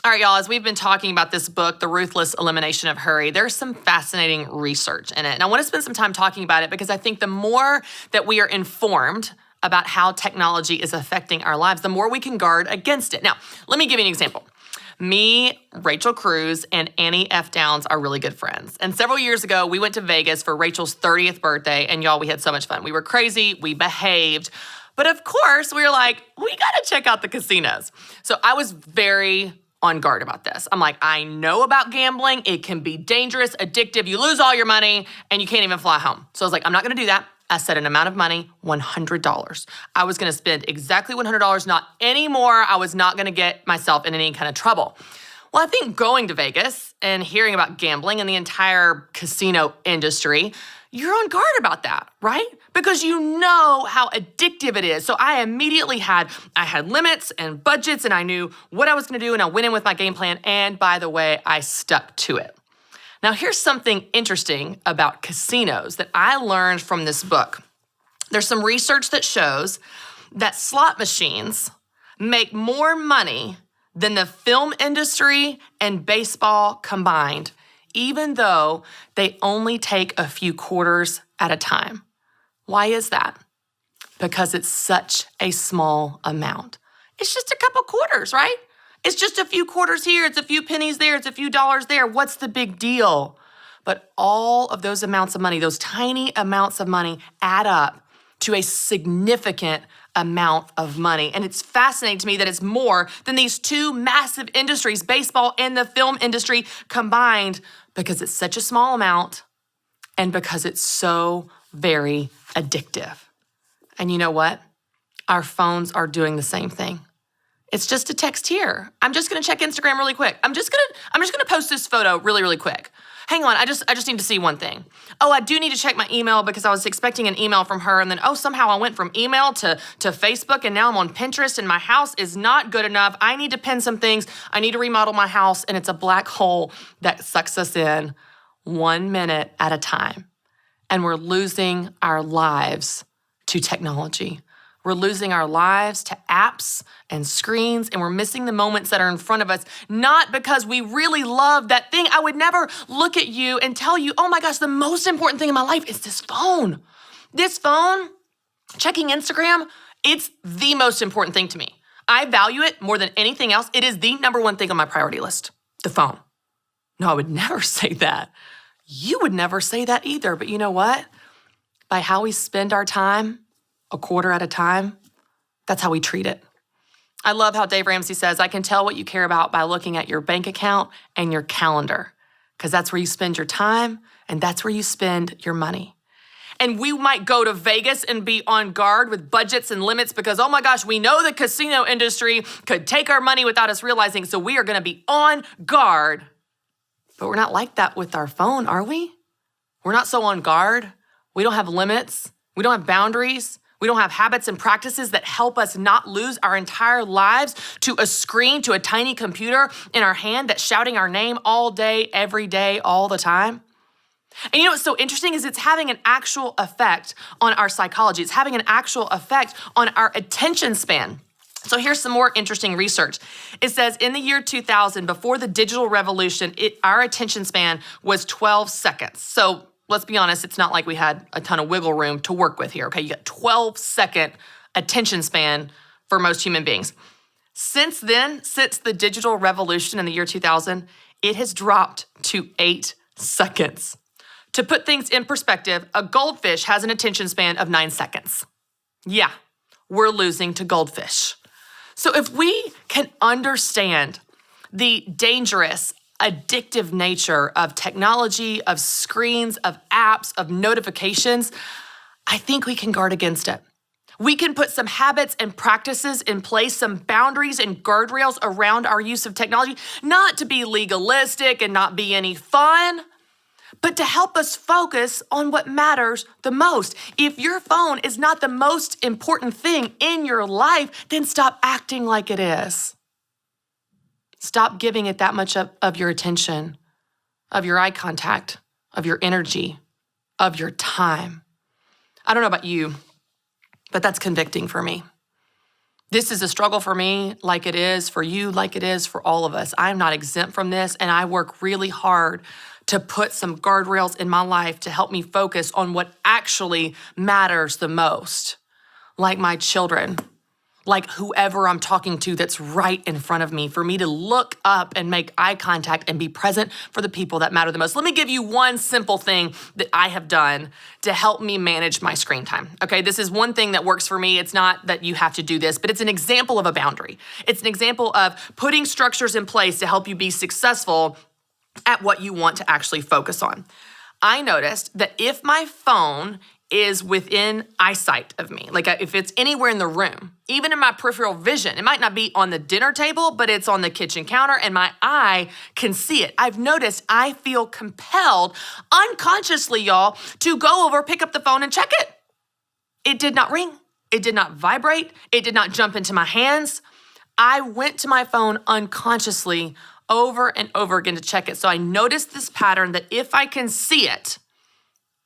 All right, y'all, as we've been talking about this book, The Ruthless Elimination of Hurry, there's some fascinating research in it. And I want to spend some time talking about it because I think the more that we are informed about how technology is affecting our lives, the more we can guard against it. Now, let me give you an example. Me, Rachel Cruz, and Annie F. Downs are really good friends. And several years ago, we went to Vegas for Rachel's 30th birthday, and y'all, we had so much fun. We were crazy, we behaved, but of course, we were like, we gotta check out the casinos. So I was very on guard about this. I'm like, I know about gambling. It can be dangerous, addictive. You lose all your money and you can't even fly home. So I was like, I'm not gonna do that. I set an amount of money, $100. I was gonna spend exactly $100, not any more. I was not gonna get myself in any kind of trouble. Well, I think going to Vegas and hearing about gambling and the entire casino industry, you're on guard about that, right? Because you know how addictive it is. So I immediately had limits and budgets and I knew what I was gonna do and I went in with my game plan. And by the way, I stuck to it. Now here's something interesting about casinos that I learned from this book. There's some research that shows that slot machines make more money than the film industry and baseball combined, even though they only take a few quarters at a time. Why is that? Because it's such a small amount. It's just a couple quarters, right? It's just a few quarters here, it's a few pennies there, it's a few dollars there. What's the big deal? But all of those amounts of money, those tiny amounts of money add up to a significant amount of money. And it's fascinating to me that it's more than these two massive industries, baseball and the film industry combined, because it's such a small amount and because it's so very addictive. And you know what? Our phones are doing the same thing. It's just a text here. I'm just gonna check Instagram really quick. I'm just gonna post this photo really, really quick. Hang on, I just need to see one thing. Oh, I do need to check my email because I was expecting an email from her and then, somehow I went from email to Facebook and now I'm on Pinterest and my house is not good enough. I need to pin some things. I need to remodel my house and it's a black hole that sucks us in 1 minute at a time. And we're losing our lives to technology. We're losing our lives to apps and screens, and we're missing the moments that are in front of us, not because we really love that thing. I would never look at you and tell you, oh my gosh, the most important thing in my life is this phone. This phone, checking Instagram, it's the most important thing to me. I value it more than anything else. It is the number one thing on my priority list, the phone. No, I would never say that. You would never say that either, but you know what? By how we spend our time, a quarter at a time, that's how we treat it. I love how Dave Ramsey says, I can tell what you care about by looking at your bank account and your calendar, because that's where you spend your time and that's where you spend your money. And we might go to Vegas and be on guard with budgets and limits because, oh my gosh, we know the casino industry could take our money without us realizing, so we are gonna be on guard. But we're not like that with our phone, are we? We're not so on guard. We don't have limits. We don't have boundaries. We don't have habits and practices that help us not lose our entire lives to a screen, to a tiny computer in our hand that's shouting our name all day, every day, all the time. And you know what's so interesting is it's having an actual effect on our psychology. It's having an actual effect on our attention span. So here's some more interesting research. It says in the year 2000, before the digital revolution, our attention span was 12 seconds. So let's be honest, it's not like we had a ton of wiggle room to work with here, okay? You got 12-second attention span for most human beings. Since then, since the digital revolution in the year 2000, it has dropped to 8 seconds. To put things in perspective, a goldfish has an attention span of 9 seconds. Yeah, we're losing to goldfish. So if we can understand the dangerous, addictive nature of technology, of screens, of apps, of notifications, I think we can guard against it. We can put some habits and practices in place, some boundaries and guardrails around our use of technology, not to be legalistic and not be any fun, but to help us focus on what matters the most. If your phone is not the most important thing in your life, then stop acting like it is. Stop giving it that much of your attention, of your eye contact, of your energy, of your time. I don't know about you, but that's convicting for me. This is a struggle for me, like it is for you, like it is for all of us. I'm not exempt from this, and I work really hard to put some guardrails in my life to help me focus on what actually matters the most, like my children, like whoever I'm talking to that's right in front of me, for me to look up and make eye contact and be present for the people that matter the most. Let me give you one simple thing that I have done to help me manage my screen time. Okay, this is one thing that works for me. It's not that you have to do this, but it's an example of a boundary. It's an example of putting structures in place to help you be successful at what you want to actually focus on. I noticed that if my phone is within eyesight of me, like if it's anywhere in the room, even in my peripheral vision, it might not be on the dinner table, but it's on the kitchen counter and my eye can see it. I've noticed I feel compelled unconsciously, y'all, to go over, pick up the phone and check it. It did not ring. It did not vibrate. It did not jump into my hands. I went to my phone unconsciously over and over again to check it. So I noticed this pattern that if I can see it,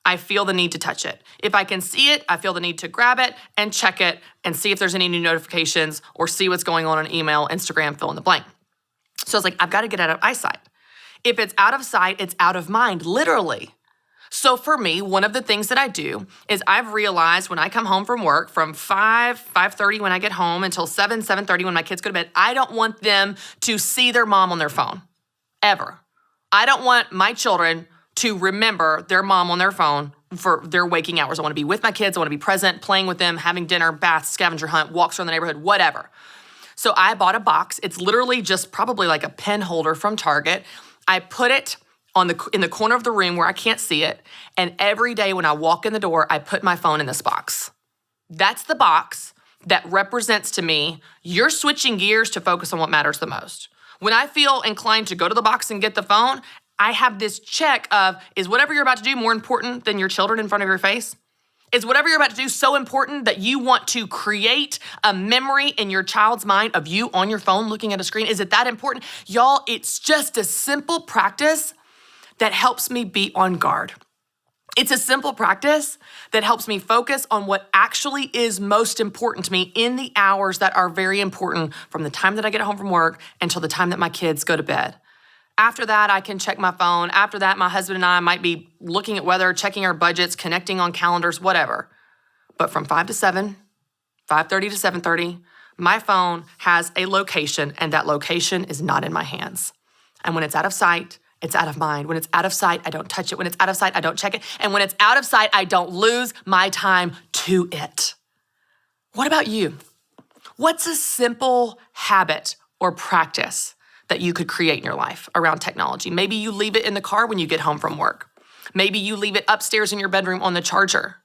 I feel the need to touch it. If I can see it, I feel the need to grab it and check it and see if there's any new notifications or see what's going on email, Instagram, fill in the blank. So I was like, I've got to get out of eyesight. If it's out of sight, it's out of mind, literally. So for me, one of the things that I do is I've realized when I come home from work from 5:30 when I get home until 7:30 when my kids go to bed, I don't want them to see their mom on their phone, ever. I don't want my children to remember their mom on their phone for their waking hours. I want to be with my kids. I want to be present, playing with them, having dinner, bath, scavenger hunt, walks around the neighborhood, whatever. So I bought a box. It's literally just probably like a pen holder from Target. I put it in the corner of the room where I can't see it. And every day when I walk in the door, I put my phone in this box. That's the box that represents to me, you're switching gears to focus on what matters the most. When I feel inclined to go to the box and get the phone, I have this check of, is whatever you're about to do more important than your children in front of your face? Is whatever you're about to do so important that you want to create a memory in your child's mind of you on your phone looking at a screen? Is it that important? Y'all, it's just a simple practice that helps me be on guard. It's a simple practice that helps me focus on what actually is most important to me in the hours that are very important from the time that I get home from work until the time that my kids go to bed. After that, I can check my phone. After that, my husband and I might be looking at weather, checking our budgets, connecting on calendars, whatever. But from 5 to 7, 5:30 to 7:30, my phone has a location, and that location is not in my hands. And when it's out of sight, it's out of mind. When it's out of sight, I don't touch it. When it's out of sight, I don't check it. And when it's out of sight, I don't lose my time to it. What about you? What's a simple habit or practice that you could create in your life around technology? Maybe you leave it in the car when you get home from work. Maybe you leave it upstairs in your bedroom on the charger.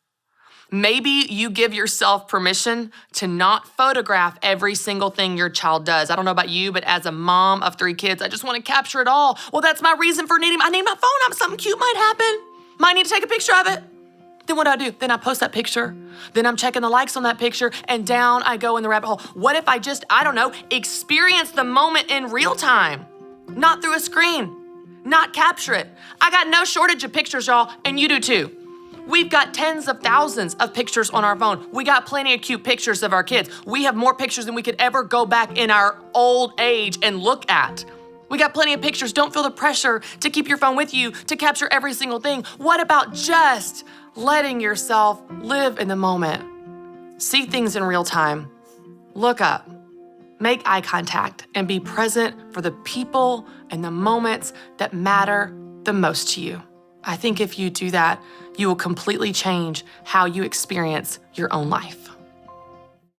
Maybe you give yourself permission to not photograph every single thing your child does. I don't know about you, but as a mom of 3 kids, I just want to capture it all. Well, that's my reason for I need my phone up. Something cute might happen. Might need to take a picture of it. Then what do? Then I post that picture. Then I'm checking the likes on that picture, and down I go in the rabbit hole. What if I just, experience the moment in real time, not through a screen, not capture it? I got no shortage of pictures, y'all, and you do too. We've got tens of thousands of pictures on our phone. We got plenty of cute pictures of our kids. We have more pictures than we could ever go back in our old age and look at. We got plenty of pictures. Don't feel the pressure to keep your phone with you to capture every single thing. What about just letting yourself live in the moment? See things in real time. Look up. Make eye contact and be present for the people and the moments that matter the most to you. I think if you do that, you will completely change how you experience your own life.